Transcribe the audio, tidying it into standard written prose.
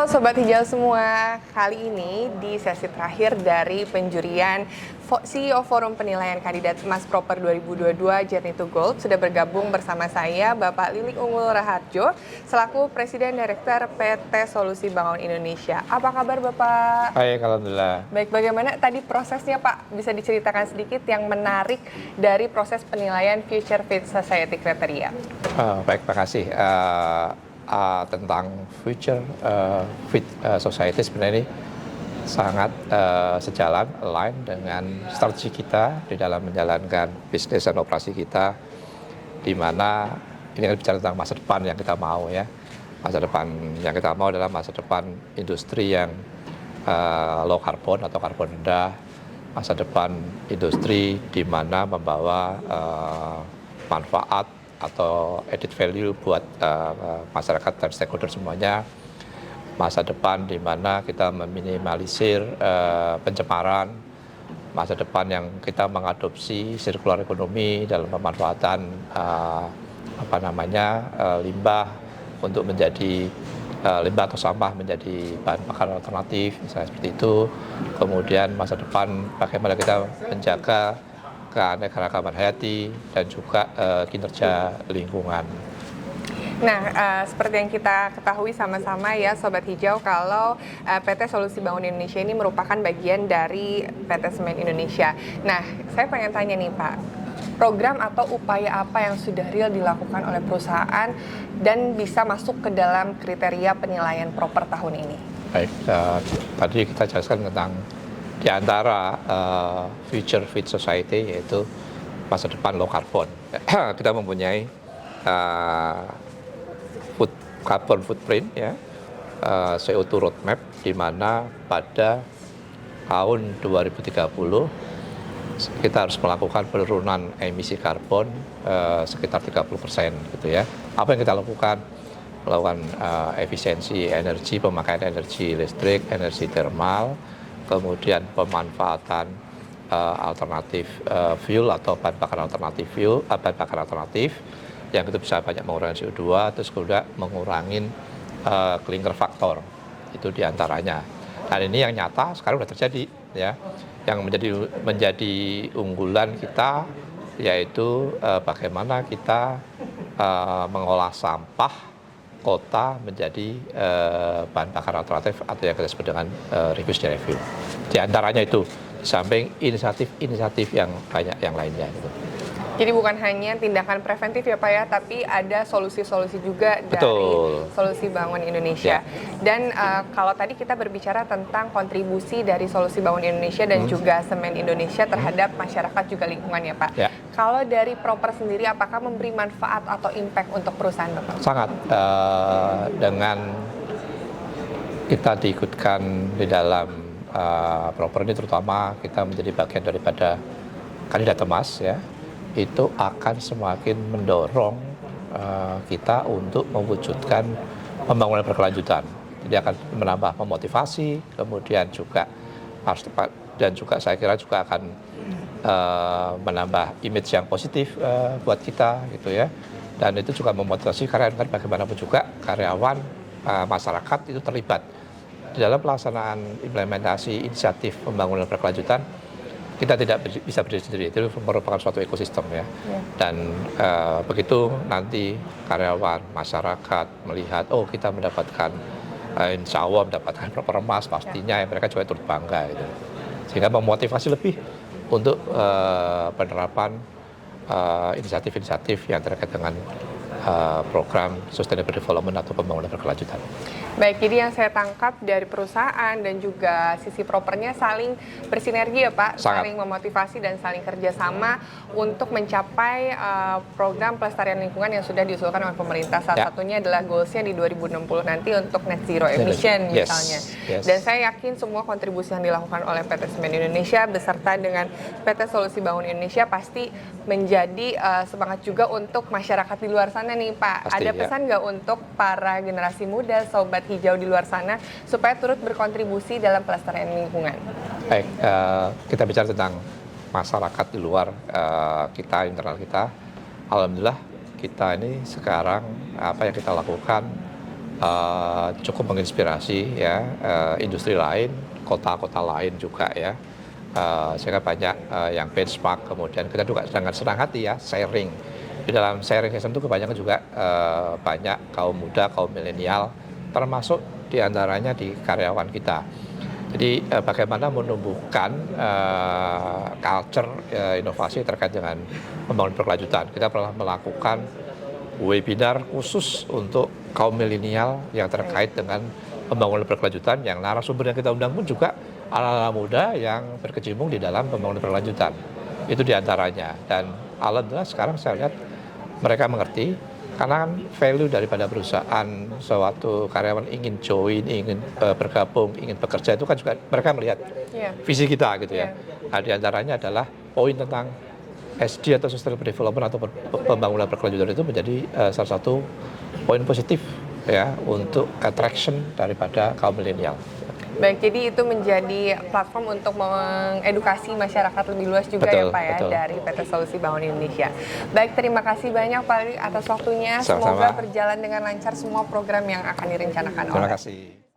Sobat Hijau semua, kali ini di sesi terakhir dari penjurian CEO Forum Penilaian Kandidat Emas Proper 2022 Journey to Gold sudah bergabung bersama saya Bapak Lilik Unggul Raharjo selaku Presiden Direktur PT Solusi Bangun Indonesia. Apa kabar Bapak? Baik, alhamdulillah. Baik, bagaimana tadi prosesnya Pak? Bisa diceritakan sedikit yang menarik dari proses penilaian Future Fit Society Kriteria? Baik, terima kasih. Tentang Future Fit Society sebenarnya ini sangat sejalan, align dengan strategi kita di dalam menjalankan bisnis dan operasi kita, di mana ini kan bicara tentang masa depan yang kita mau ya. Masa depan yang kita mau adalah masa depan industri yang low carbon atau karbon rendah, masa depan industri di mana membawa manfaat atau added value buat masyarakat dan stakeholder semuanya, masa depan di mana kita meminimalisir pencemaran, masa depan yang kita mengadopsi circular economy dalam pemanfaatan limbah untuk menjadi limbah atau sampah menjadi bahan bakar alternatif, misalnya seperti itu. Kemudian masa depan bagaimana kita menjaga keanekaragaman hayati dan juga kinerja lingkungan. Nah, seperti yang kita ketahui sama-sama ya Sobat Hijau, kalau PT Solusi Bangun Indonesia ini merupakan bagian dari PT Semen Indonesia. Nah, saya pengen tanya nih Pak, program atau upaya apa yang sudah real dilakukan oleh perusahaan dan bisa masuk ke dalam kriteria penilaian proper tahun ini? Baik, tadi kita jelaskan tentang di antara Future Fit Society, yaitu masa depan low carbon. Kita mempunyai carbon footprint ya, CO2 roadmap, di mana pada tahun 2030 kita harus melakukan penurunan emisi karbon sekitar 30% gitu ya. Apa yang kita lakukan? Melakukan efisiensi energi, pemakaian energi listrik, energi thermal, kemudian pemanfaatan alternatif fuel atau bahan bakar alternatif yang itu bisa banyak mengurangi CO2, terus kemudian mengurangi clinker factor, itu diantaranya. Dan ini yang nyata sekarang sudah terjadi ya, yang menjadi unggulan kita yaitu bagaimana kita mengolah sampah kota menjadi bahan bakar alternatif atau yang kita sebut dengan reduce and refill. Di antaranya itu, di samping inisiatif yang banyak yang lainnya gitu. Jadi bukan hanya tindakan preventif ya Pak ya, tapi ada solusi-solusi juga dari Solusi Bangun Indonesia. Ya. Dan kalau tadi kita berbicara tentang kontribusi dari Solusi Bangun Indonesia dan juga Semen Indonesia terhadap masyarakat juga lingkungan ya Pak. Ya. Kalau dari Proper sendiri, apakah memberi manfaat atau impact untuk perusahaan Bapak? Sangat. Dengan kita diikutkan di dalam Proper ini, terutama kita menjadi bagian daripada kandidat emas ya, itu akan semakin mendorong kita untuk mewujudkan pembangunan berkelanjutan. Jadi akan menambah memotivasi, kemudian juga dan juga saya kira juga akan menambah image yang positif buat kita gitu ya. Dan itu juga memotivasi karyawan, bagaimanapun juga karyawan masyarakat itu terlibat di dalam pelaksanaan implementasi inisiatif pembangunan berkelanjutan. Kita tidak bisa berdiri sendiri, itu merupakan suatu ekosistem ya. Dan begitu nanti karyawan, masyarakat melihat, oh kita mendapatkan, insya Allah mendapatkan Proper emas, pastinya mereka juga turut bangga gitu. Sehingga memotivasi lebih untuk penerapan inisiatif-inisiatif yang terkait dengan program Sustainable Development atau pembangunan berkelanjutan. Baik, jadi yang saya tangkap dari perusahaan dan juga sisi propernya saling bersinergi ya Pak, saling memotivasi dan saling kerjasama untuk mencapai program pelestarian lingkungan yang sudah diusulkan oleh pemerintah. Salah satunya adalah goals-nya di 2060 nanti untuk net zero emission misalnya. Dan saya yakin semua kontribusi yang dilakukan oleh PT Semen Indonesia beserta dengan PT Solusi Bangun Indonesia pasti menjadi semangat juga untuk masyarakat di luar sana nih Pak. Pasti, ada pesan nggak untuk para generasi muda, Sobat Hijau di luar sana supaya turut berkontribusi dalam pelestarian lingkungan? Baik, kita bicara tentang masyarakat di luar kita, internal kita. Alhamdulillah kita ini sekarang apa yang kita lakukan cukup menginspirasi ya industri lain, kota-kota lain juga ya. Sehingga banyak yang benchmark, kemudian kita juga dengan senang hati ya sharing. Di dalam sharing session itu kebanyakan juga banyak kaum muda, kaum milenial, termasuk diantaranya di karyawan kita. Jadi bagaimana menumbuhkan culture inovasi terkait dengan pembangunan berkelanjutan. Kita pernah melakukan webinar khusus untuk kaum milenial yang terkait dengan pembangunan berkelanjutan, yang narasumber yang kita undang pun juga anak-anak muda yang berkecimpung di dalam pembangunan berkelanjutan. Itu diantaranya. Dan alhamdulillah sekarang saya lihat mereka mengerti, karena kan value daripada perusahaan suatu karyawan ingin join, ingin bergabung, ingin bekerja, itu kan juga mereka melihat visi kita gitu ya. Nah, diantaranya adalah poin tentang SD atau Sustainable Development atau pembangunan berkelanjutan itu menjadi salah satu poin positif ya untuk attraction daripada kaum milenial. Baik, jadi itu menjadi platform untuk mengedukasi masyarakat lebih luas juga ya Pak ya, dari PT Solusi Bangun Indonesia. Baik, terima kasih banyak Pak atas waktunya. Sama-sama. Semoga berjalan dengan lancar semua program yang akan direncanakan. Terima kasih.